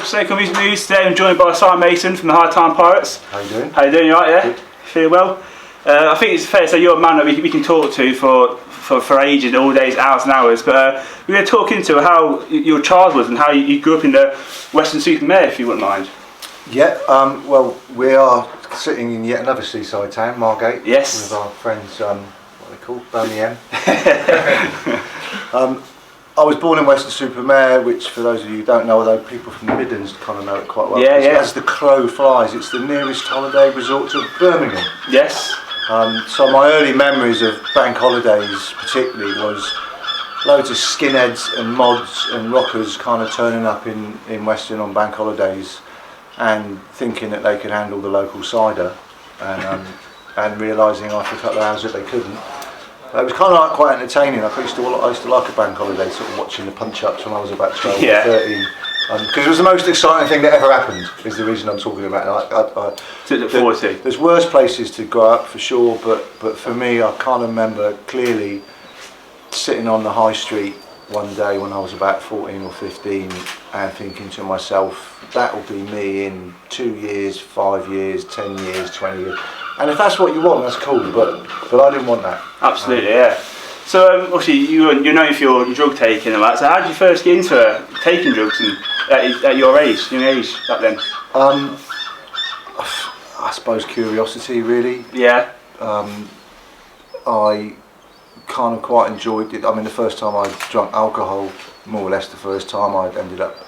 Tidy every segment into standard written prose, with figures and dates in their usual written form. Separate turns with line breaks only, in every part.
welcome to Snake on Music News. Today I'm joined by Simon Mason from the Hightown Pirates.
How you doing?
How you doing? You alright, yeah?
Good.
Feel well? I think it's fair to say you're a man that we can talk to for ages, all days, hours and hours. But we're going to talk into how your childhood was and how you grew up in the Western-super-Mare, if you wouldn't mind.
Yeah, well, we are sitting in yet another seaside town, Margate.
Yes.
With our friends, what are they called? Birmingham. I was born in Western-super-Mare, which for those of you who don't know, although people from the Midlands kind of know it quite well.
Yeah, yeah.
As the crow flies, it's the nearest holiday resort to Birmingham.
Yes.
So my early memories of bank holidays particularly was loads of skinheads and mods and rockers kind of turning up in Western on bank holidays and thinking that they could handle the local cider and realising after a couple of hours that they couldn't. It was kind of like quite entertaining. I used to like a bank holiday, sort of watching the punch-ups when I was about 12 or 13. Because it was the most exciting thing that ever happened, is the reason I'm talking about it. There's worse places to grow up for sure, but for me, I can't remember clearly sitting on the high street one day when I was about 14 or 15 and thinking to myself, that will be me in 2 years, 5 years, 10 years, 20 years. And if that's what you want, that's cool, but I didn't want that.
Absolutely, yeah. So obviously you're known for your drug taking and that. So how did you first get into taking drugs and at your age, young age back then?
I suppose curiosity, really.
Yeah.
I kind of quite enjoyed it. I mean, the first time I drank alcohol, more or less the first time, I ended up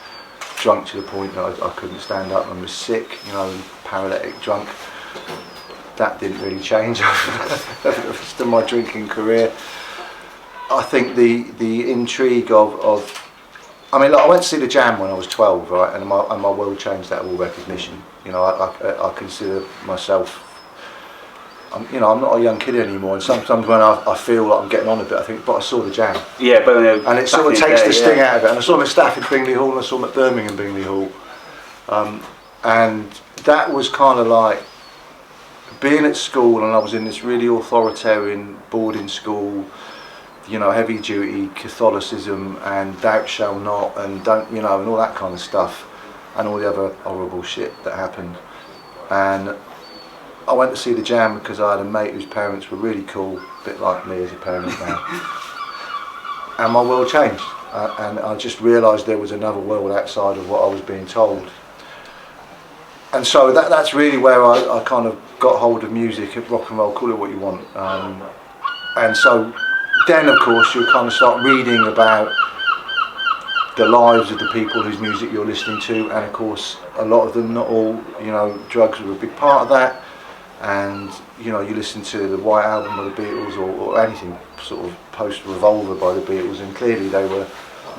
drunk to the point that I couldn't stand up and was sick, paralytic drunk. That didn't really change over the rest of my drinking career. I think the intrigue of I mean, look, I went to see the Jam when I was 12, right, and my world changed that all recognition. I consider myself, I'm not a young kid anymore, and sometimes when I feel like I'm getting on a bit, I think, but I saw the Jam.
Yeah, but
and it sort of takes the sting out of it. And I saw them at Stafford Bingley Hall, and I saw them at Birmingham Bingley Hall, and that was kind of like being at school, and I was in this really authoritarian boarding school, heavy duty Catholicism and thou shalt not and don't, and all that kind of stuff and all the other horrible shit that happened. And I went to see the Jam because I had a mate whose parents were really cool, a bit like me as a parent now. And my world changed, and I just realised there was another world outside of what I was being told. And so that's really where I kind of got hold of music, rock and roll, call it what you want. And so then, of course, you kind of start reading about the lives of the people whose music you're listening to, and of course, a lot of them, not all, drugs were a big part of that. And you listen to the White Album of the Beatles or anything sort of post-Revolver by the Beatles, and clearly they were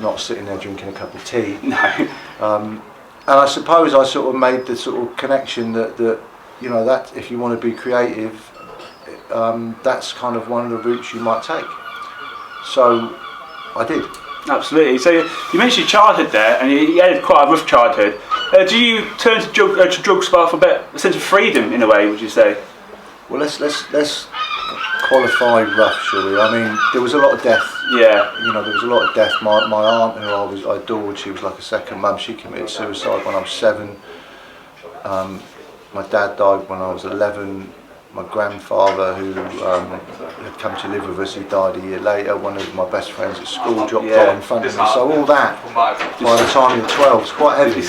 not sitting there drinking a cup of tea.
No.
And I suppose I sort of made the sort of connection that that if you want to be creative, that's kind of one of the routes you might take. So I did.
Absolutely. So you mentioned your childhood there, and you had quite a rough childhood. Do you turn to drugs for a sense of freedom in a way? Would you say?
Well, let's qualify rough, shall we? I mean, there was a lot of death.
Yeah.
There was a lot of death. My aunt, who I adored, she was like a second mum. She committed suicide when I was 7. My dad died when I was 11. My grandfather, who had come to live with us, he died a year later. One of my best friends at school dropped dead in front of me. So all that, by the time you're 12, it's quite heavy.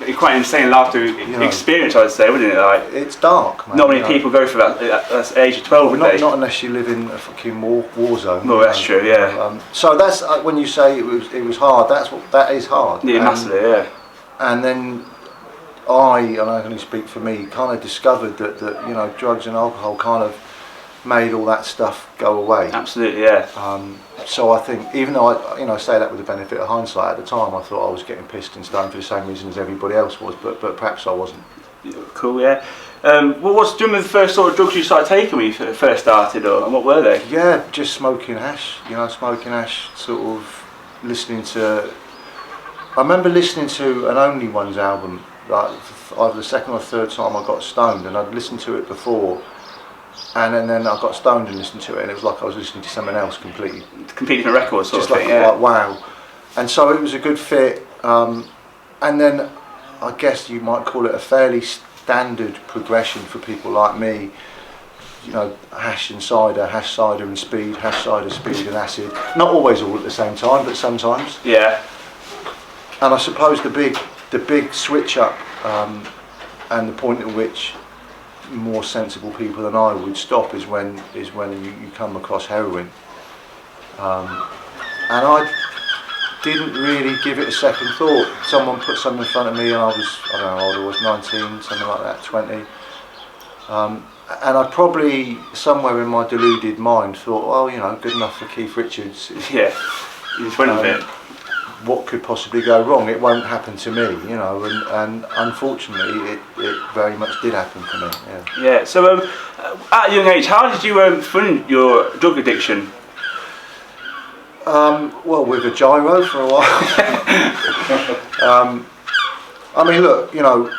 It's quite insane life to experience, I'd say, wouldn't it? Like,
it's dark, man.
Not many people go for that at the age of 12,
not unless you live in a fucking war zone.
Well, that's true, yeah.
So that's when you say it was hard. That is hard.
Yeah, massively, yeah.
And then I can only speak for me, kind of discovered that drugs and alcohol kind of made all that stuff go away.
Absolutely, yeah.
So I think, even though I say that with the benefit of hindsight, at the time I thought I was getting pissed and stoned for the same reason as everybody else was, but perhaps I wasn't.
Cool, yeah. Do you remember the first sort of drugs you started taking when you first started, and what were they?
Yeah, just smoking hash. Smoking hash, sort of listening to. I remember listening to an Only Ones album, like either the second or third time I got stoned, and I'd listened to it before. And then I got stoned and listened to it, and it was like I was listening to someone else completely
different records, sort
just
of
like,
thing, yeah.
Like wow. And so it was a good fit. And then I guess you might call it a fairly standard progression for people like me. You know, hash and cider, hash cider and speed, hash cider, speed and acid. Not always all at the same time, but sometimes.
Yeah.
And I suppose the big switch up, and the point at which more sensible people than I would stop is when you come across heroin. And I didn't really give it a second thought. Someone put something in front of me and I don't know how old I was, 19, something like that, 20. And I probably, somewhere in my deluded mind, thought, well, you know, good enough for Keith Richards.
Yeah, you just went with it.
What could possibly go wrong? It won't happen to me, you know, and unfortunately it very much did happen for me.
Yeah, so at a young age, how did you fund your drug addiction?
Well, with a gyro for a while. I mean, look, you know,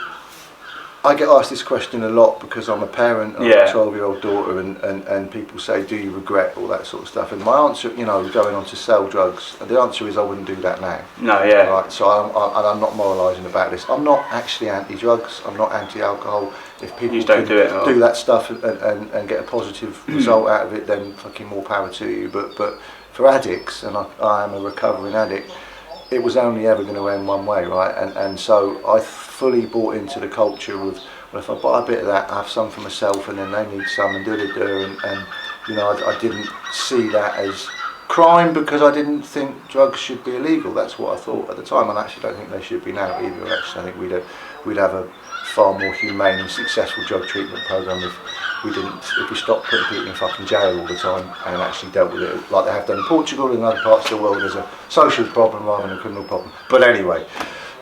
I get asked this question a lot because I'm a parent of a 12-year-old daughter, and people say, do you regret all that sort of stuff? And my answer, you know, going on to sell drugs, the answer is I wouldn't do that now.
No, yeah.
Right, so I'm not moralising about this. I'm not actually anti-drugs, I'm not anti-alcohol. If people
don't do
that stuff and get a positive result out of it, then fucking more power to you. But for addicts, and I am a recovering addict, it was only ever going to end one way, right? And so I fully bought into the culture of, well, if I buy a bit of that, I have some for myself, and then they need some, and and you know, I didn't see that as crime because I didn't think drugs should be illegal. That's what I thought at the time, and I actually don't think they should be now either. Actually, I think we'd have a far more humane and successful drug treatment program if we stopped putting people in fucking jail all the time and actually dealt with it like they have done in Portugal and other parts of the world as a social problem rather than a criminal problem. But anyway,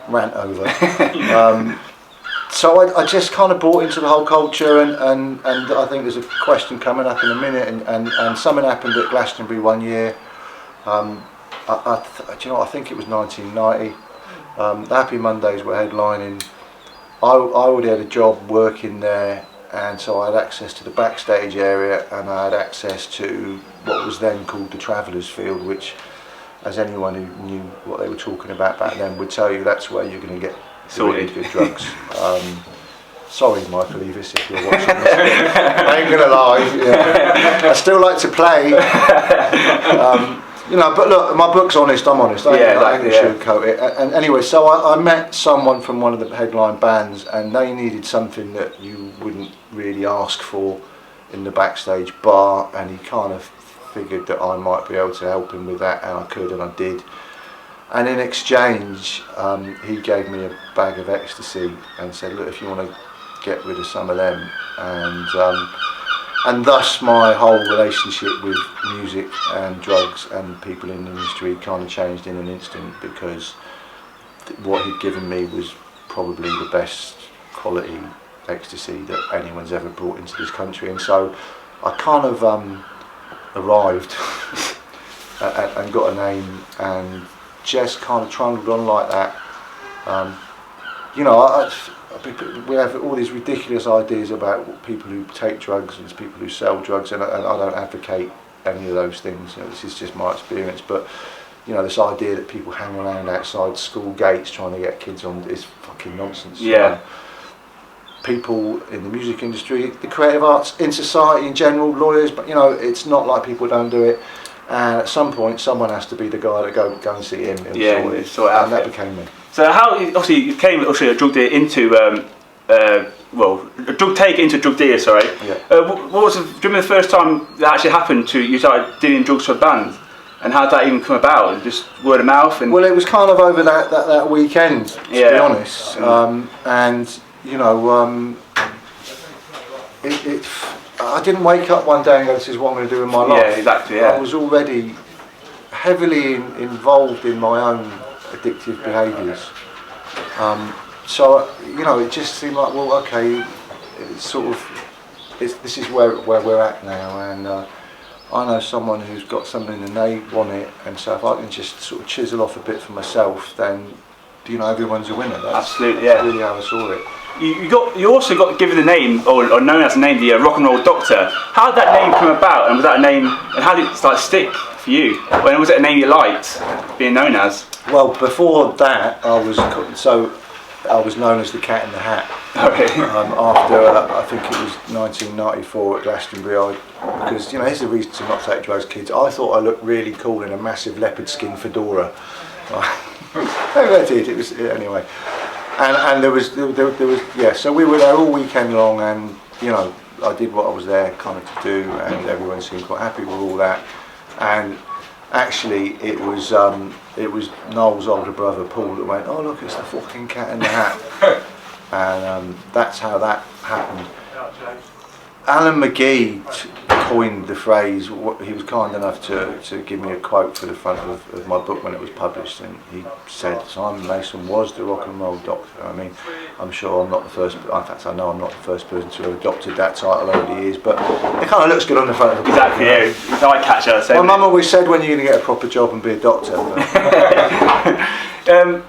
rant over. So I just kind of bought into the whole culture, and I think there's a question coming up in a minute, and something happened at Glastonbury one year. Do you know what, I think it was 1990. The Happy Mondays were headlining. I already had a job working there, and so I had access to the backstage area, and I had access to what was then called the Travellers Field, which, as anyone who knew what they were talking about back then would tell you, that's where you're going to get really good drugs. Sorry, Michael Eavis, if you're watching this. I ain't going to lie. Yeah. I still like to play. You know, but look, my book's honest, I'm honest. I ain't going to sugarcoat it. And anyway, so I met someone from one of the headline bands, and they needed something that you wouldn't really ask for in the backstage bar, and he kind of figured that I might be able to help him with that, and I could, and I did. And in exchange, he gave me a bag of ecstasy and said, look, if you want to get rid of some of them, and thus my whole relationship with music and drugs and people in the industry kind of changed in an instant, because what he'd given me was probably the best quality ecstasy that anyone's ever brought into this country. And so I kind of arrived and got a name and just kind of trundled on like that. You know, we have all these ridiculous ideas about people who take drugs and people who sell drugs, and I don't advocate any of those things. You know, this is just my experience. But you know, this idea that people hang around outside school gates trying to get kids on is fucking nonsense.
Yeah.
You know? People in the music industry, the creative arts, in society in general, lawyers, but you know, it's not like people don't do it. And at some point, someone has to be the guy that go and see him. And that became me. So
how, obviously, you came a drug dealer into, a drug taker into a drug dealer, sorry.
Yeah.
What was do you remember the first time that actually happened to you started dealing drugs for a band? And how did that even come about? Just word of mouth? And
well, it was kind of over that weekend, to be honest. And, you know, I didn't wake up one day and go, this is what I'm going to do in my life.
Yeah, exactly, yeah.
I was already heavily involved in my own addictive behaviours. So, you know, it just seemed like, well, okay, it's sort of, this is where we're at now, and I know someone who's got something and they want it, and so if I can just sort of chisel off a bit for myself, then, you know, everyone's a winner. That's
absolutely, yeah.
Really how I saw it.
You also got given the name, or known as the name, the Rock and Roll Doctor. How did that name come about, and was that a name, and how did it start to stick for you? When was it a name you liked being known as?
Well, before that, I was so I was known as the Cat in the Hat.
Okay.
After I think it was 1994 at Glastonbury, because here's the reason to not take drugs, kids. I thought I looked really cool in a massive leopard skin fedora. Maybe I did. It was anyway. And there was So we were there all weekend long, and I did what I was there kind of to do, and everyone seemed quite happy with all that. And actually, it was Noel's older brother Paul that went, "Oh look, it's the fucking Cat in the Hat," and that's how that happened. Alan McGee coined the phrase. He was kind enough to give me a quote for the front of my book when it was published, and he said, "Simon Mason was the rock and roll doctor." I mean, I'm sure I'm not the first. In fact, I know I'm not the first person to have adopted that title over the years, but it kind of looks good on the front of the book.
Exactly. Yeah, it's eye catcher.
My mum always said, "When you're going to get a proper job and be a doctor."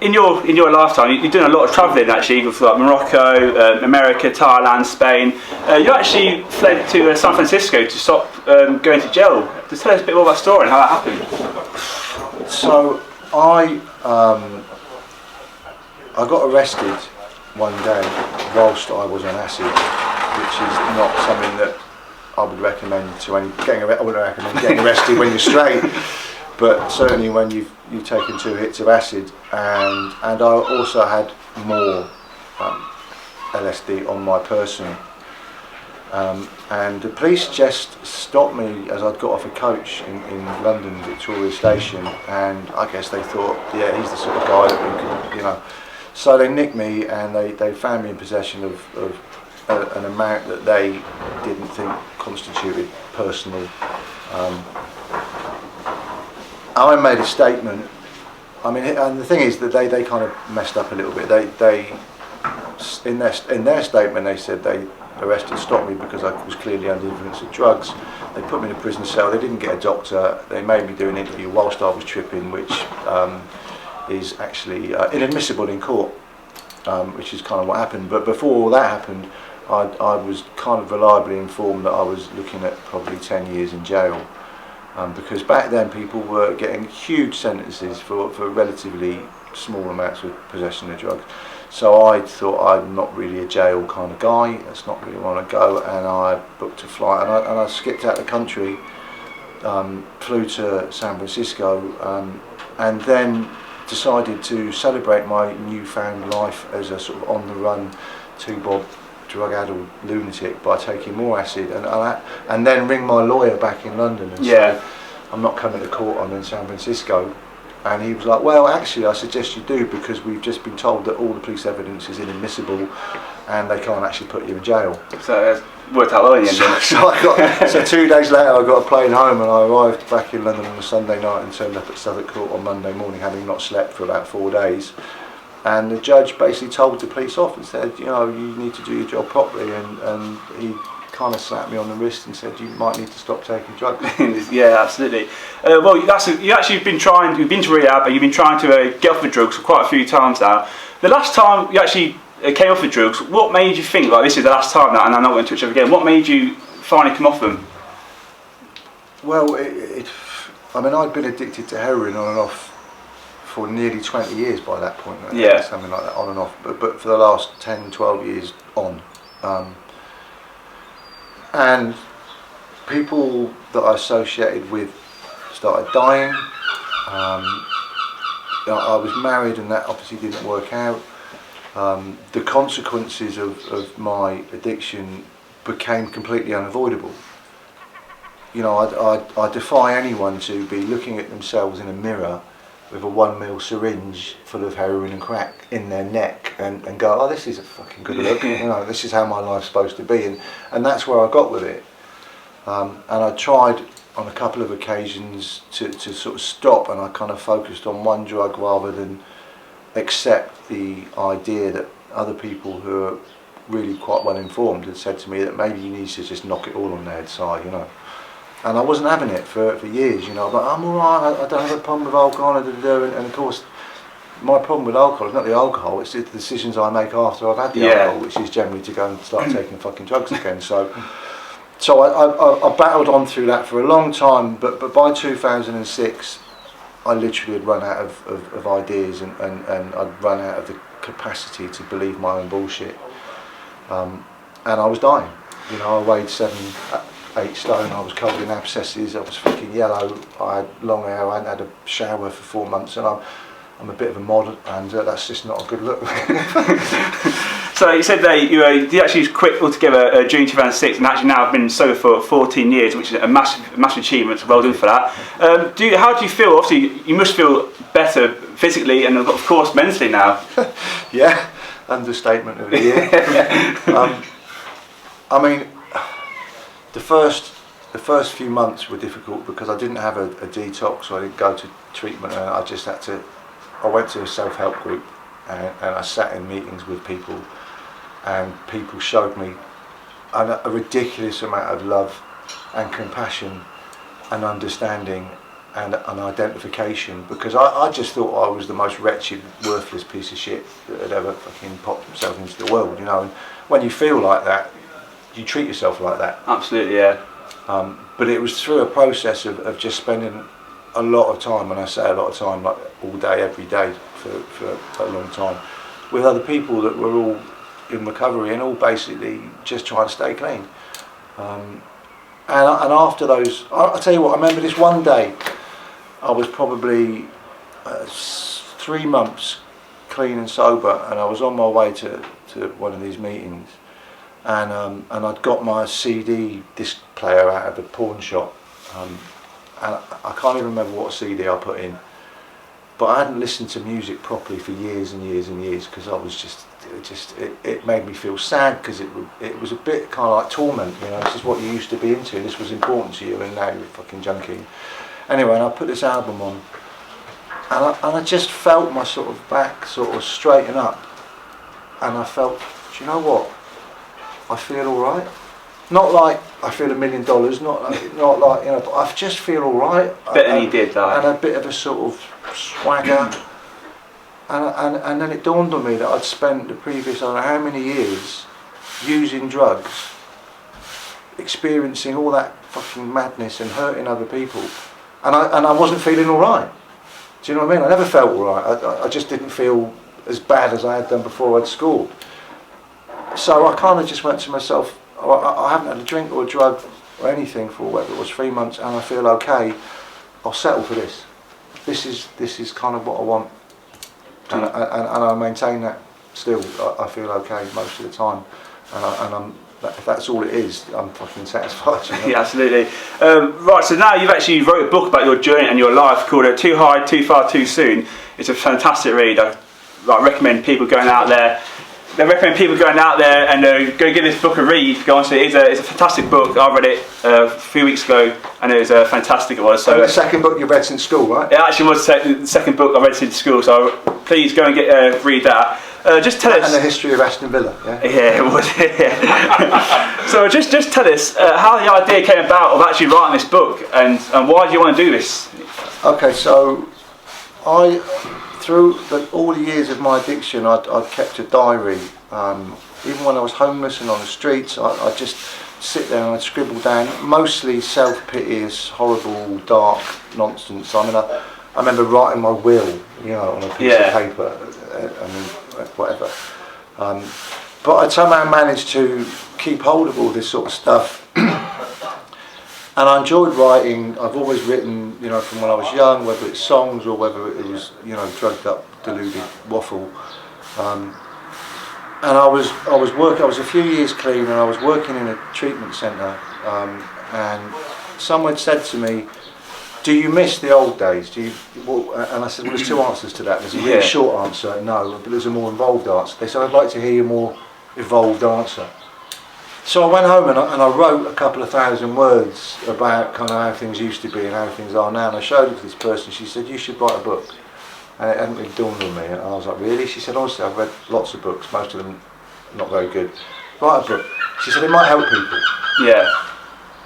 In your lifetime, you've done a lot of travelling actually, with like Morocco, America, Thailand, Spain. You actually fled to San Francisco to stop going to jail. Just tell us a bit more about that story and how that happened.
So I got arrested one day whilst I was on acid, which is not something that I would recommend to any. I wouldn't recommend getting arrested when you're straight. But certainly when you've taken 2 hits of acid, and I also had more LSD on my person, and the police just stopped me as I'd got off a coach in London Victoria Station, and I guess they thought, yeah, he's the sort of guy that we could, So they nicked me, and they found me in possession of an amount that they didn't think constituted personal. I made a statement. I mean, and the thing is that they kind of messed up a little bit. They in their statement they said they stopped me because I was clearly under the influence of drugs. They put me in a prison cell. They didn't get a doctor. They made me do an interview whilst I was tripping, which is actually inadmissible in court, which is kind of what happened. But before all that happened, I was kind of reliably informed that I was looking at probably 10 years in jail. Because back then people were getting huge sentences for relatively small amounts of possession of drugs. So I thought, I'm not really a jail kind of guy, that's not really where I want to go, and I booked a flight, and I skipped out the country, flew to San Francisco, and then decided to celebrate my newfound life as a sort of on-the-run two-bob drug-addled lunatic by taking more acid, and then ring my lawyer back in London and say, I'm not coming to court, I'm in San Francisco. And he was like, well, actually, I suggest you do, because we've just been told that all the police evidence is inadmissible and they can't actually put you in jail.
So it worked out well in the end.
So 2 days later I got a plane home, and I arrived back in London on a Sunday night and turned up at Southwark Court on Monday morning, having not slept for about 4 days. And the judge basically told the police off and said, you need to do your job properly, and he kind of slapped me on the wrist and said, you might need to stop taking drugs.
Yeah, absolutely. Well, you've been to rehab, and you've been trying to get off the drugs quite a few times now. The last time you actually came off the drugs, what made you think, like, this is the last time now and I'm not going to touch them again? What made you finally come off them?
Well, I mean, I'd been addicted to heroin on and off for nearly 20 years by that point.
Yeah.
Something like that, on and off. But for the last 10, 12 years on. And people that I associated with started dying. I was married, and that obviously didn't work out. The consequences of my addiction became completely unavoidable. I defy anyone to be looking at themselves in a mirror with a 1 ml syringe full of heroin and crack in their neck and go, oh, this is a fucking good look, this is how my life's supposed to be, and that's where I got with it. And I tried on a couple of occasions to sort of stop, and I kind of focused on one drug rather than accept the idea that other people who are really quite well informed had said to me that maybe you need to just knock it all on the head side, And I wasn't having it for years, but I'm alright, I don't have a problem with alcohol, and of course my problem with alcohol is not the alcohol, it's the decisions I make after I've had the alcohol, which is generally to go and start taking fucking drugs again. So I battled on through that for a long time, but by 2006 I literally had run out of ideas, and I'd run out of the capacity to believe my own bullshit. And I was dying. You know, I weighed 7, 8 stone, I was covered in abscesses, I was fucking yellow, I had long hair, I hadn't had a shower for 4 months, and I'm a bit of a mod, and that's just not a good look.
So you said that you actually quit altogether during 2006, and actually now have been sober for 14 years, which is a massive achievement. So well done for that. How do you feel? Obviously, you must feel better physically and of course mentally now.
Yeah, understatement of the year. I mean, the first few months were difficult because I didn't have a detox, so I didn't go to treatment, and I just had to. I went to a self-help group, and I sat in meetings with people, and people showed me a ridiculous amount of love and compassion and understanding and an identification, because I just thought I was the most wretched, worthless piece of shit that had ever fucking popped himself into the world, you know. And when you feel like that, you treat yourself like that.
Absolutely, yeah.
But it was through a process of just spending a lot of time, and I say a lot of time, like all day, every day, for a long time, with other people that were all in recovery and all basically just trying to stay clean. And after those, I'll tell you what, I remember this one day, I was probably 3 months clean and sober, and I was on my way to one of these meetings, and I'd got my CD disc player out of the pawn shop, and I can't even remember what CD I put in, but I hadn't listened to music properly for years and years and years, because I was it made me feel sad, because it was a bit kind of like torment, you know. This is what you used to be into, this was important to you, and now you're a fucking junkie. Anyway, and I put this album on, and I just felt my sort of back sort of straighten up, and I felt, do you know what, I feel alright. Not like I feel $1 million, not like, you know, but I just feel alright.
Better than you did, like.
And a bit of a sort of swagger. And then it dawned on me that I'd spent the previous, I don't know how many years, using drugs, experiencing all that fucking madness and hurting other people, and I wasn't feeling alright. Do you know what I mean? I never felt alright. I just didn't feel as bad as I had done before I'd scored. So I kind of just went to myself, I haven't had a drink or a drug or anything for whatever it was, 3 months, and I feel okay. I'll settle for this. This is kind of what I want, and I maintain that still. I feel okay most of the time, and if that's all it is, I'm fucking satisfied. You know?
Yeah, absolutely. Right, so now you've actually wrote a book about your journey and your life called Too High, Too Far, Too Soon. It's a fantastic read. I recommend people going out there. I recommend people going out there and go give this book a read. Go on, so it's a fantastic book. I read it a few weeks ago, and it was fantastic. It was. So
the second book you read since school, right?
It actually was the second book I read since school. So please go and read that. Just tell us.
And the history of Aston Villa. Yeah.
Yeah, it was. Yeah. So just tell us how the idea came about of actually writing this book, and why do you want to do this?
Okay, so through all the years of my addiction, I'd kept a diary. Even when I was homeless and on the streets, I'd just sit there and I'd scribble down mostly self-piteous, horrible, dark nonsense. I mean, I remember writing my will, you know, on a piece of paper. I mean, whatever. But I'd somehow managed to keep hold of all this sort of stuff. And I enjoyed writing. I've always written, you know, from when I was young, whether it's songs or whether it was, you know, drugged up, deluded waffle. And I was a few years clean, and I was working in a treatment centre. And someone said to me, "Do you miss the old days? And I said, well, there's two answers to that. There's a really short answer, no, but there's a more involved answer. They said, I'd like to hear your more evolved answer. So I went home and I wrote a couple of 1,000 words about kind of how things used to be and how things are now, and I showed it to this person. She said, you should write a book. And it hadn't really dawned on me, and I was like, really? She said, honestly, I've read lots of books, most of them not very good. Write a book. She said, it might help people.
Yeah.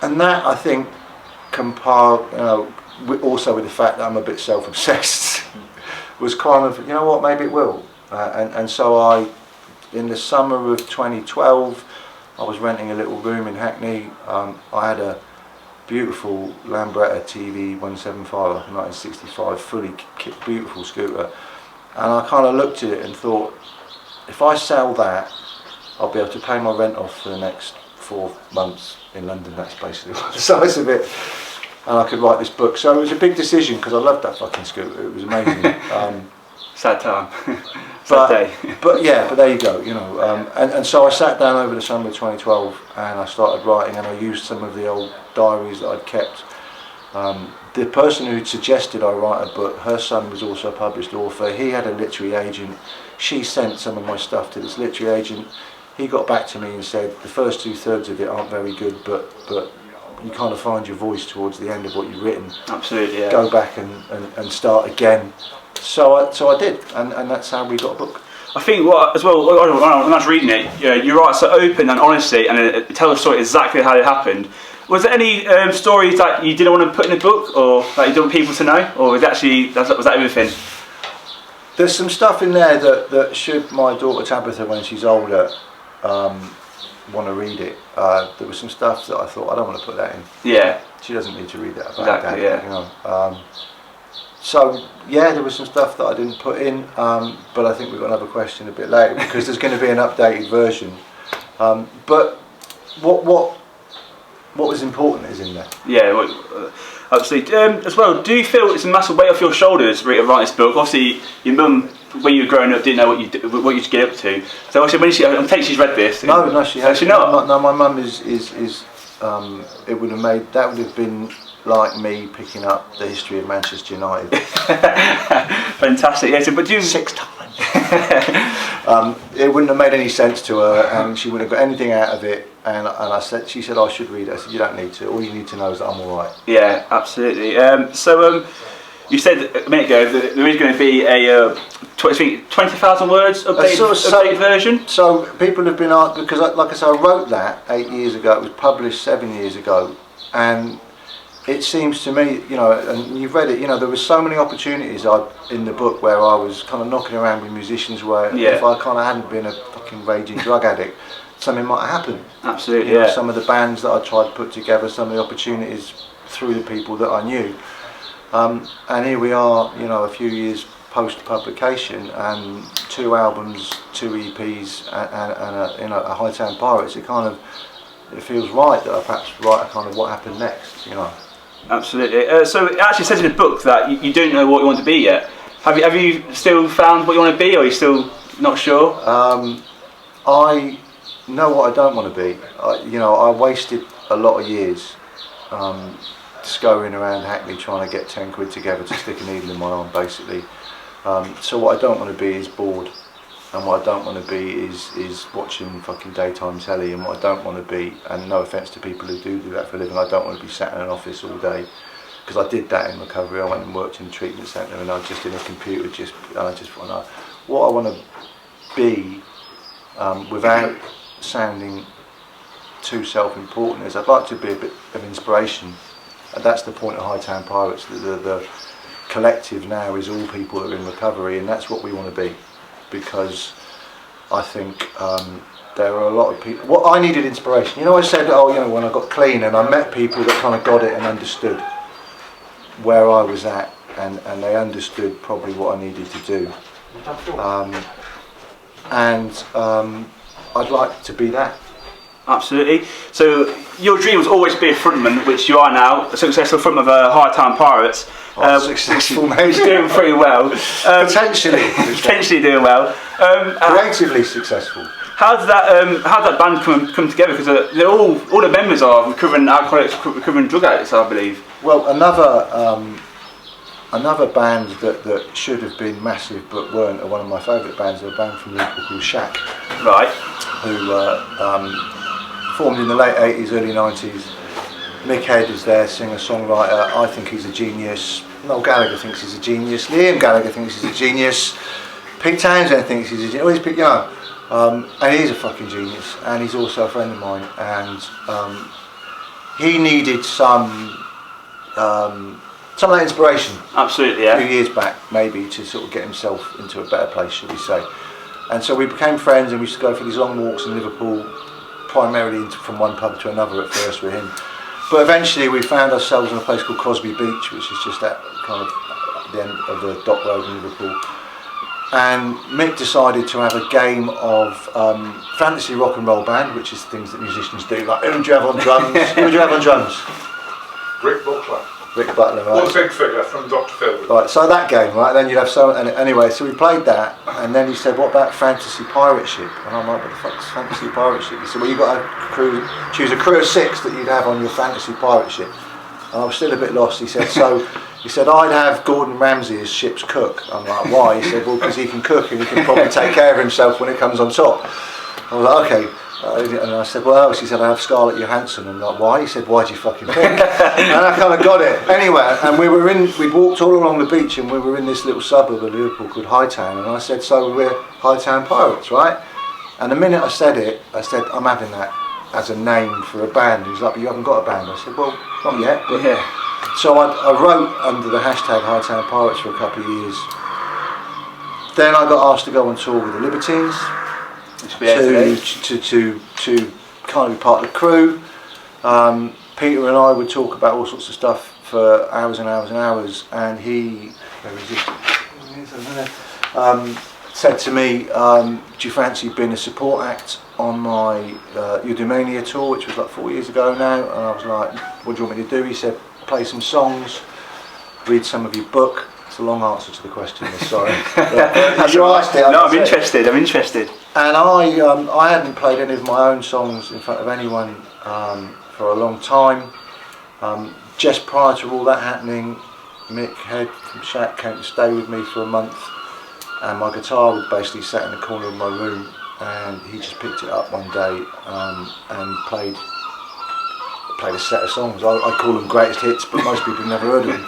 And
that, I think, compiled, you know, also with the fact that I'm a bit self-obsessed, was kind of, you know what, maybe it will. And so in the summer of 2012, I was renting a little room in Hackney. I had a beautiful Lambretta TV 175, 1965, fully beautiful scooter. And I kind of looked at it and thought, if I sell that, I'll be able to pay my rent off for the next 4 months in London. That's basically the size of it. And I could write this book. So it was a big decision because I loved that fucking scooter. It was amazing.
Sad time. Sad day.
But there you go, you know. And so I sat down over the summer of 2012 and I started writing, and I used some of the old diaries that I'd kept. The person who suggested I write a book, her son was also a published author. He had a literary agent. She sent some of my stuff to this literary agent. He got back to me and said, the first 2/3 of it aren't very good, but you kind of find your voice towards the end of what you've written.
Absolutely, yeah.
Go back and start again. So I did, and that's how we got a book.
I think as well, when I was reading it, you write so open and honestly, and it tells the story exactly how it happened. Was there any stories that you didn't want to put in the book, or that you didn't want people to know, or was that everything?
There's some stuff in there that should my daughter Tabitha, when she's older, want to read it. There was some stuff that I thought, I don't want to put that in.
Yeah.
She doesn't need to read that about
exactly,
Dad.
yeah.
You know. So yeah, there was some stuff that I didn't put in, but I think we've got another question a bit later because there's going to be an updated version. But what was important is in there.
Yeah, well, absolutely. As well, do you feel it's a massive weight off your shoulders to write this book? Obviously, your mum, when you were growing up, didn't know what you should get up to. So obviously, when I think she's read this.
No, she hasn't.
She not.
No, my mum is. It would have been like me picking up the history of Manchester United.
Fantastic. Yes, but do
6 times. It wouldn't have made any sense to her, and she wouldn't have got anything out of it. And she said I should read it. I said you don't need to. All you need to know is that I'm all right.
Yeah, absolutely. You said a minute ago that there is going to be a 20,000 words updated version.
So people have been asked, because like I said, I wrote that 8 years ago. It was published 7 years ago, and it seems to me, you know, and you've read it, you know, there were so many opportunities in the book where I was kind of knocking around with musicians where if I kind of hadn't been a fucking raging drug addict, something might have happened.
Absolutely,
you know, some of the bands that I tried to put together, some of the opportunities through the people that I knew. And here we are, you know, a few years post-publication, and 2 albums, 2 EPs, and a Hightown Pirates. It feels right that I perhaps write a kind of what happened next, you know.
Absolutely. So it actually says in the book that you don't know what you want to be yet. Have you still found what you want to be, or are you still not sure?
I know what I don't want to be. I wasted a lot of years scurrying around Hackney trying to get 10 quid together to stick a needle in my arm, basically. So what I don't want to be is bored, and what I don't want to be is watching fucking daytime telly, and what I don't want to be, and no offence to people who do that for a living, I don't want to be sat in an office all day, because I did that in recovery. I went and worked in a treatment centre, and I was just in a computer, and I just want to, what I want to be, without sounding too self-important, is I'd like to be a bit of inspiration. And that's the point of Hightown Pirates. The collective now is all people that are in recovery, and that's what we want to be, because I think there are a lot of people. What I needed inspiration. You know, I said, when I got clean, and I met people that kind of got it and understood where I was at, and they understood probably what I needed to do. I'd like to be that.
Absolutely. So your dream was always to be a frontman, which you are now, a successful frontman of Hightown Pirates.
Successful, mate.
Doing pretty well. Potentially doing well.
Creatively successful.
How did that band come together? Because they're all the members are recovering alcoholics, recovering drug addicts, I believe.
Well, another band that should have been massive but weren't, are one of my favourite bands. They're a band from Liverpool called Shack.
Right.
Who formed in the late 80s, early 90s. Mick Head is their singer-songwriter. I think he's a genius. Noel Gallagher thinks he's a genius. Liam Gallagher thinks he's a genius. Pete Townsend thinks he's a genius. And he's a fucking genius. And he's also a friend of mine. And he needed some of that inspiration.
Absolutely, yeah.
A few years back, maybe, to sort of get himself into a better place, should we say. And so we became friends, and we used to go for these long walks in Liverpool, primarily from one pub to another at first with him. But eventually we found ourselves in a place called Crosby Beach, which is just at kind of the end of the dock road in Liverpool. and Mick decided to have a game of fantasy rock and roll band, which is things that musicians do, like who do you have on drums? Who do you have on drums?
Rick Butler.
Rick Butler, right?
One big figure from Dr. Phil.
Right, so that game, right, then you'd have so, and anyway, so we played that, and then he said, what about fantasy pirate ship? And I'm like, what the fuck's fantasy pirate ship? He said, well, you've got to choose a crew of 6 that you'd have on your fantasy pirate ship. And I was still a bit lost. He said, he said, I'd have Gordon Ramsay as ship's cook. I'm like, why? He said, well, because he can cook and he can probably take care of himself when it comes on top. I was like, okay. And I said, well, else? He said, I have Scarlett Johansson. And I'm like, why? He said, why do you fucking think? And I kind of got it. Anyway, and we'd walked all along the beach and we were in this little suburb of Liverpool called Hightown. And I said, so we're Hightown Pirates, right? And the minute I said it, I said, I'm having that as a name for a band. He was like, but you haven't got a band. I said, well, not yet. But
Yeah.
So I wrote under the hashtag Hightown Pirates for a couple of years. Then I got asked to go on tour with the Libertines to kind of be part of the crew. Peter and I would talk about all sorts of stuff for hours and hours and hours, and he said to me, do you fancy being a support act on my Eudaimonia tour, which was like 4 years ago now? And I was like, what do you want me to do? He said, play some songs, read some of your book. It's a long answer to the question, sorry. Have you asked it?
No, I'm interested.
And I hadn't played any of my own songs in front of anyone for a long time. Just prior to all that happening, Mick Head from Shack came to stay with me for a month, and my guitar was basically sat in the corner of my room, and he just picked it up one day and played a set of songs. I call them greatest hits, but most people never heard of them.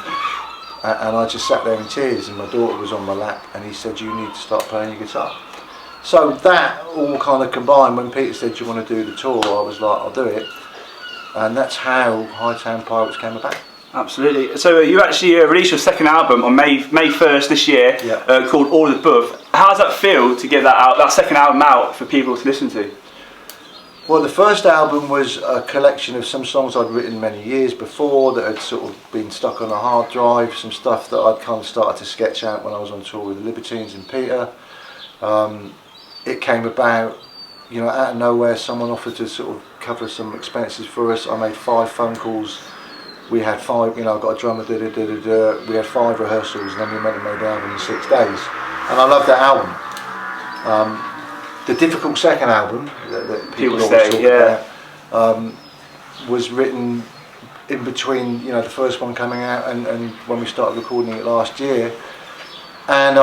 And I just sat there in tears, and my daughter was on my lap, and he said, you need to start playing your guitar. So that all kind of combined. When Peter said, do you want to do the tour, I was like, I'll do it. And that's how Hightown Pirates came about.
Absolutely. So you actually released your second album on May 1st this year,
Yeah.
called All Above. How does that feel to get that second album out for people to listen to?
Well, the first album was a collection of some songs I'd written many years before that had sort of been stuck on a hard drive, some stuff that I'd kind of started to sketch out when I was on tour with the Libertines and Peter. It came about, you know, out of nowhere. Someone offered to sort of cover some expenses for us. I made 5 phone calls. We had 5, you know, I got a drummer, we had 5 rehearsals, and then we went and made the album in 6 days. And I loved that album. The difficult second album that people always talk about was written in between, you know, the first one coming out and when we started recording it last year. And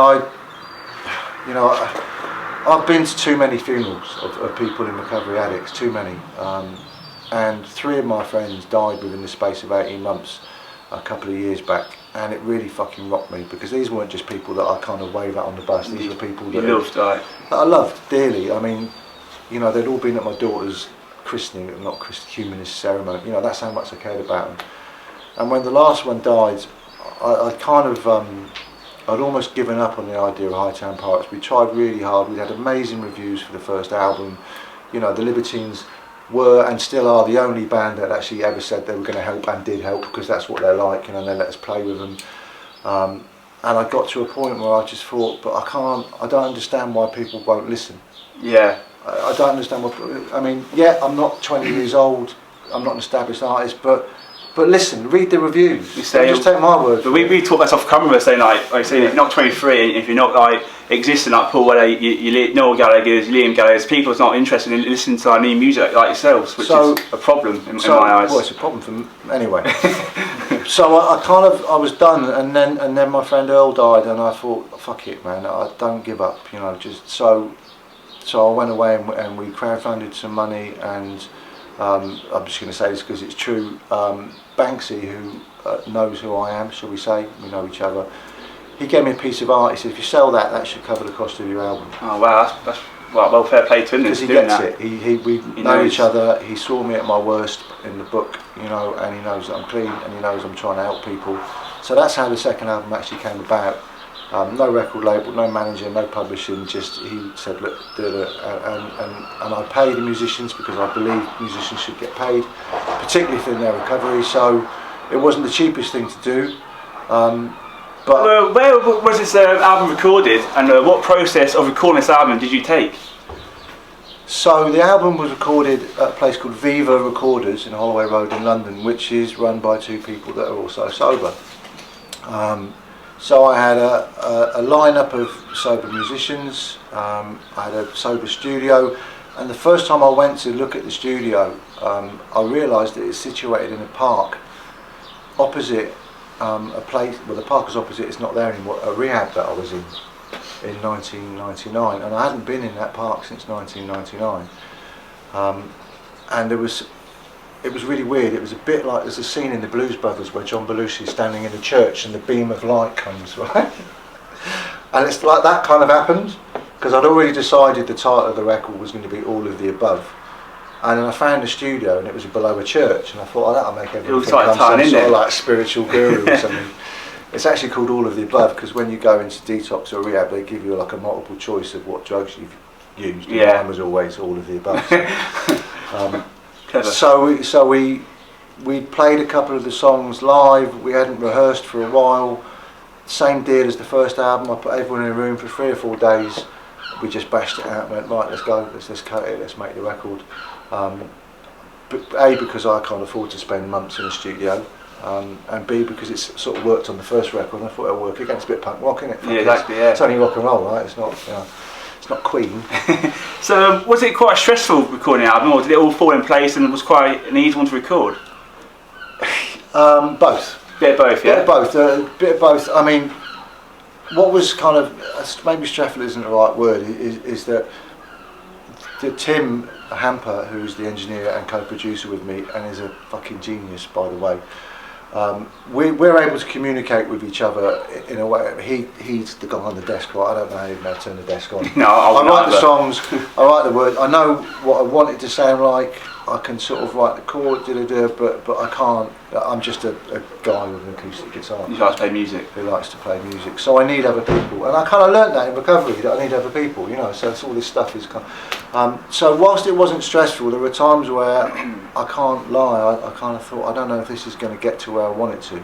I've been to too many funerals of people in recovery addicts, too many. And 3 of my friends died within the space of 18 months a couple of years back, and it really fucking rocked me, because these weren't just people that I kind of wave at on the bus. These were people that I loved dearly. I mean, you know, they'd all been at my daughter's christening, not humanist ceremony. You know, that's how much I cared about them. And when the last one died, I kind of I'd almost given up on the idea of Hightown Pirates. We tried really hard. We had amazing reviews for the first album. You know, the Libertines were and still are the only band that actually ever said they were going to help, and did help, because that's what they're like, you know, and they let us play with them. And I got to a point where I just thought, but I don't understand why people won't listen.
Yeah.
I don't understand I mean, yeah, I'm not 20 years old, I'm not an established artist, but listen, read the reviews. Don't just take my word.
But we talk that off camera, saying like I say, if you're not 23, if you're not like existing like Paul Weller, Noel Gallagher's, Liam Gallagher's, people's not interested in listening to our new music like yourselves, which is a problem in my eyes.
Well, it's a problem for me anyway. So I was done, and then my friend Earl died, and I thought, fuck it, man, I don't give up, you know. Just so I went away and we crowdfunded some money, and I'm just going to say this because it's true. Banksy, who knows who I am, shall we say, we know each other, he gave me a piece of art. He said, if you sell that, that should cover the cost of your album.
Oh wow, that's well fair play to him.
Because he gets it. We know each other. He saw me at my worst in the book, you know, and he knows that I'm clean, and he knows I'm trying to help people. So that's how the second album actually came about. No record label, no manager, no publishing, just he said, look, and I pay the musicians, because I believe musicians should get paid, particularly if they're in their recovery. So it wasn't the cheapest thing to do, But
where was this album recorded, and what process of recording this album did you take?
so the album was recorded at a place called Viva Recorders in Holloway Road in London, which is run by two people that are also sober. So I had a lineup of sober musicians. I had a sober studio, and the first time I went to look at the studio, I realised that it's situated in a park opposite a place. Well, the park is opposite. It's not there anymore. A rehab that I was in 1999, and I hadn't been in that park since 1999. And it was really weird. It was a bit like there's a scene in the Blues Brothers where John Belushi is standing in a church and the beam of light comes, right? And it's like that kind of happened, because I'd already decided the title of the record was going to be All of the Above. And then I found a studio and it was below a church, and I thought, oh, that'll make everyone think I'm some sort of like spiritual guru or something. It's actually called All of the Above because when you go into detox or rehab, they give you like a multiple choice of what drugs you've used. And mine was always All of the Above. So we played a couple of the songs live. We hadn't rehearsed for a while. Same deal as the first album. I put everyone in a room for 3 or 4 days. We just bashed it out and went, right, let's go, let's cut it, let's make the record. But A, because I can't afford to spend months in a studio, and B, because it's sort of worked on the first record, and I thought it'll work again. It's a bit punk rock, isn't it?
Yeah, exactly. Yeah.
It's only rock and roll, right? It's not, it's not Queen.
So was it quite a stressful recording album, or did it all fall in place and was quite an easy one to record?
Both.
Bit of both, yeah.
Bit of both. I mean, what was kind of maybe stressful isn't the right word. Is that Tim Hamper, who's the engineer and co-producer with me, and is a fucking genius, by the way. We're able to communicate with each other in a way. He's the guy on the desk, right? I don't know how to turn the desk on.
No,
I write the songs, I write the words. I know what I want it to sound like. I can sort of write the chord, but I can't. I'm just a guy with an acoustic guitar.
You like to play music.
Who likes to play music. So I need other people, and I kind of learnt that in recovery that I need other people. So it's all this stuff is. So whilst it wasn't stressful, there were times where I can't lie. I kind of thought, I don't know if this is going to get to where I want it to.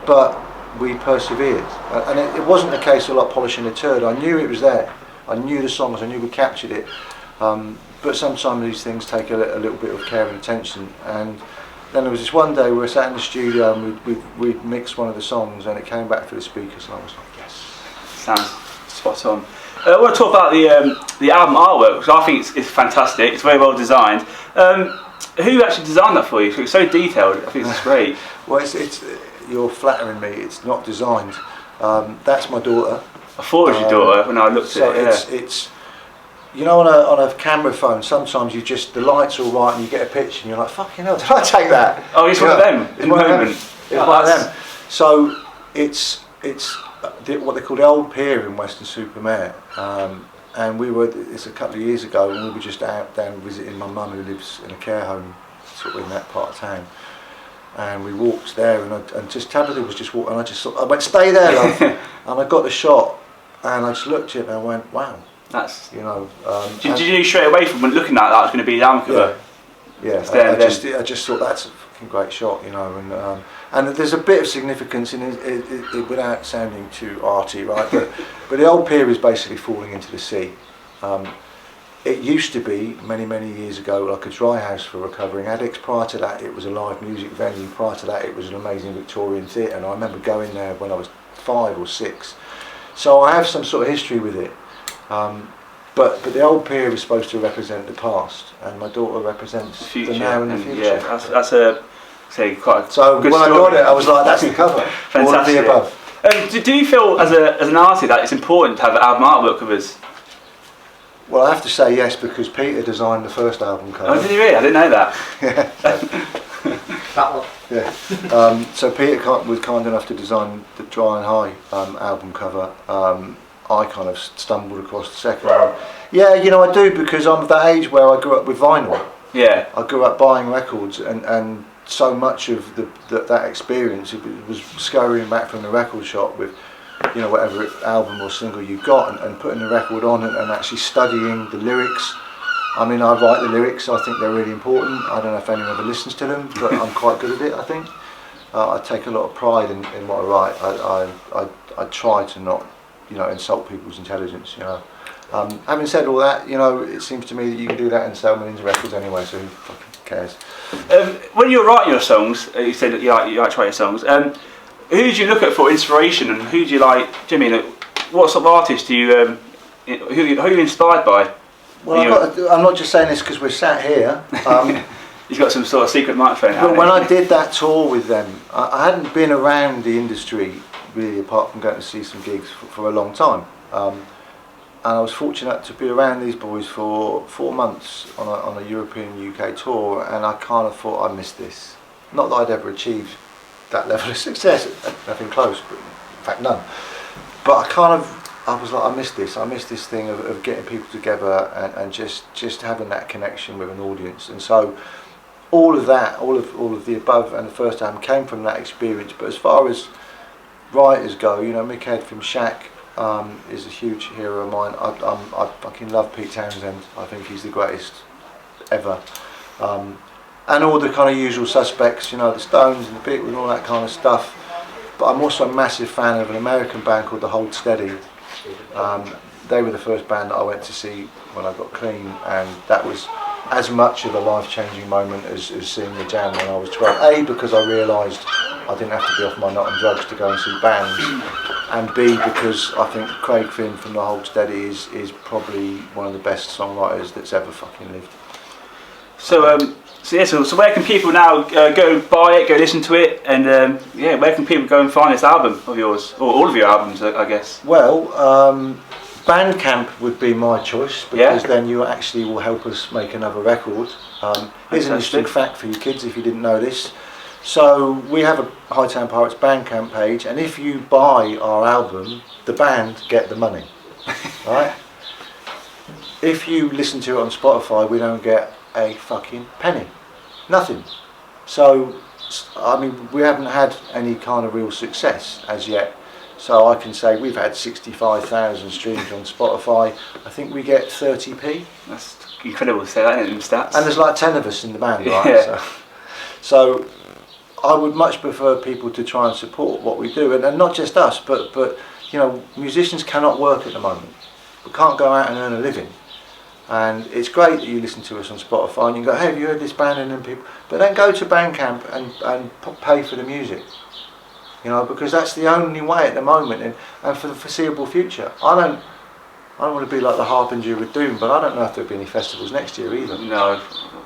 But we persevered, and it wasn't a case of like polishing a turd. I knew it was there. I knew the songs. I knew we captured it. But sometimes these things take a little bit of care and attention. And then there was this one day we were sat in the studio and we mixed one of the songs, and it came back through the speakers, and I was like, yes.
Sounds spot on. I want to talk about the album artwork, because I think it's fantastic. It's very well designed. Who actually designed that for you? It's so detailed. I think it's great.
Well, it's you're flattering me. It's not designed. That's my daughter.
I thought it was your daughter when I looked at it.
So it's on a camera phone, sometimes the light's all right and you get a picture and you're like, fucking hell, did I take that?
Oh, it's one of them.
It's one of them. So it's what they call the Old Pier in Weston-super-Mare. And it's a couple of years ago, and we were just out down visiting my mum who lives in a care home sort of in that part of town. And we walked there, and just Tabitha was just walking, and I went, stay there, love. And I got the shot, and I just looked at it and I went, wow.
That's
Did
you straight away from looking at that was going to be the album cover?
Yeah. I just thought that's a fucking great shot, and there's a bit of significance in it without sounding too arty, right? But the Old Pier is basically falling into the sea. It used to be many years ago like a dry house for recovering addicts. Prior to that, it was a live music venue. Prior to that, it was an amazing Victorian theatre, and I remember going there when I was 5 or 6. So I have some sort of history with it. But the Old Pier is supposed to represent the past, and my daughter represents the now and the future.
Yeah, that's quite a
so
good
when
story.
I got it, I was like, that's the cover.
Fantastic.
All of the above.
Do you feel as an artist that it's important to have album artwork covers?
Well, I have to say yes, because Peter designed the first album cover.
Oh, did he really? I didn't know that.
Yeah.
That one.
Yeah. So Peter was kind enough to design the Dry and High album cover. I kind of stumbled across the second one. Yeah, I do, because I'm of that age where I grew up with vinyl.
Yeah.
I grew up buying records, and so much of that experience it was scurrying back from the record shop with, whatever album or single you got, and putting the record on and actually studying the lyrics. I mean, I write the lyrics. I think they're really important. I don't know if anyone ever listens to them, but I'm quite good at it, I think. I take a lot of pride in what I write. I try to not, insult people's intelligence. Having said all that, it seems to me that you can do that and sell millions of records anyway. So who fucking cares?
When you're writing your songs, you said that you like to write your songs. Who do you look at for inspiration, and who do you like? Do you mean what sort of artists do you? Who are you inspired by?
Well, I'm not just saying this because we're sat here.
He's got some sort of secret microphone.
But when I did that tour with them, I hadn't been around the industry really, apart from going to see some gigs for a long time. And I was fortunate to be around these boys for 4 months on a European UK tour, and I kind of thought I missed this. Not that I'd ever achieved that level of success, nothing close, but in fact none. But I was like, I missed this thing of getting people together and just having that connection with an audience. And so all of that, all of the above and the first album came from that experience. But as far as writers go, Mick Head from Shack is a huge hero of mine. I fucking love Pete Townsend. I think he's the greatest ever. And all the kind of usual suspects, the Stones and the Beatles and all that kind of stuff. But I'm also a massive fan of an American band called The Hold Steady. They were the first band that I went to see when I got clean, and that was as much of a life-changing moment as seeing the Jam when I was 12. A, because I realised I didn't have to be off my nut and drugs to go and see bands, and B, because I think Craig Finn from The Hold Steady is probably one of the best songwriters that's ever fucking lived.
So where can people now go buy it, go listen to it, and where can people go and find this album of yours, or all of your albums, I guess?
Well, Bandcamp would be my choice, because then you actually will help us make another record. Here's an interesting fact for you kids if you didn't know this. So we have a Hightown Pirates Bandcamp page, and if you buy our album, the band get the money, right? If you listen to it on Spotify, we don't get a fucking penny, nothing. So we haven't had any kind of real success as yet. So I can say we've had 65,000 streams on Spotify. I think we get 30p.
That's incredible to say that in stats.
And there's like 10 of us in the band, right?
Yeah.
So I would much prefer people to try and support what we do, and not just us, but musicians cannot work at the moment. We can't go out and earn a living. And it's great that you listen to us on Spotify and you go, hey, have you heard this band? And then people, but then go to Bandcamp and pay for the music. Because that's the only way at the moment, and for the foreseeable future. I don't want to be like the harbinger with doom, but I don't know if there'll be any festivals next year either.
No,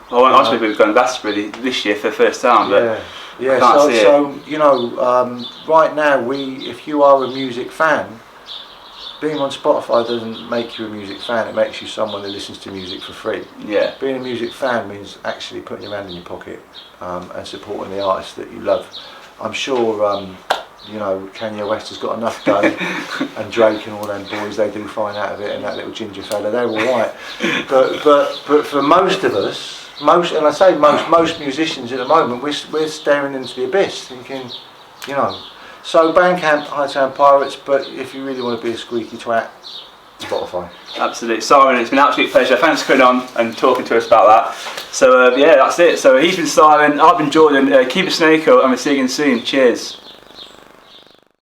I won't ask people who've gone Glastonbury this year for the first time, but
yeah. Right now, if you are a music fan, being on Spotify doesn't make you a music fan. It makes you someone that listens to music for free.
Yeah.
Being a music fan means actually putting your hand in your pocket and supporting the artists that you love. I'm sure, Kanye West has got enough dough, and Drake and all them boys, they do fine out of it, and that little ginger fella, they're all right. But for most of us, most musicians at the moment, we're staring into the abyss, thinking, So Bandcamp, Hightown Pirates, but if you really want to be a squeaky twat, Spotify.
Absolutely. Simon, it's been an absolute pleasure. Thanks for coming on and talking to us about that. So that's it. So he's been Simon, I've been Jordan. Keep it snake up, and we'll see you again soon. Cheers.